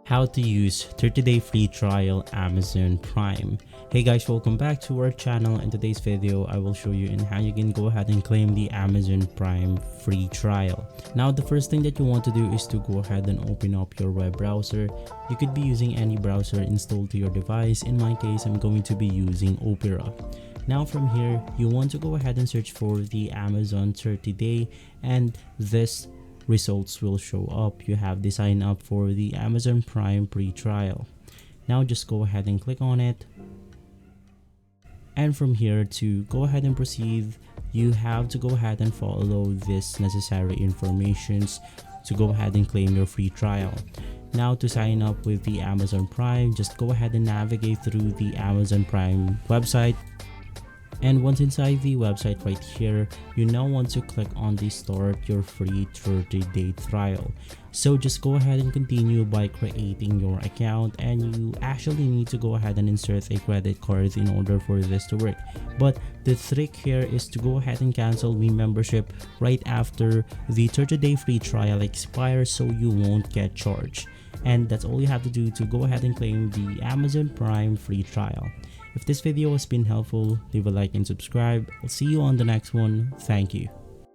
How to use 30-day free trial Amazon Prime. Hey guys, welcome back to our channel. In today's video, I will show you how you can go ahead and claim the Amazon Prime free trial. Now, the first thing that you want to do is to go ahead and open up your web browser. You could be using any browser installed to your device. In my case, I'm going to be using Opera. Now from here, you want to go ahead and search for the Amazon 30-day, and this results will show up. You have to sign up for the Amazon Prime free trial. Now just go ahead and click on it. And from here, to go ahead and proceed, you have to go ahead and follow this necessary informations to go ahead and claim your free trial. Now, to sign up with the Amazon Prime, just go ahead and navigate through the Amazon Prime website. And once inside the website right here, you now want to click on the start your free 30-day trial. So just go ahead and continue by creating your account, and you actually need to go ahead and insert a credit card in order for this to work. But the trick here is to go ahead and cancel the membership right after the 30-day free trial expires, so you won't get charged. And that's all you have to do to go ahead and claim the Amazon Prime free trial. If this video has been helpful, leave a like and subscribe. I'll see you on the next one. Thank you.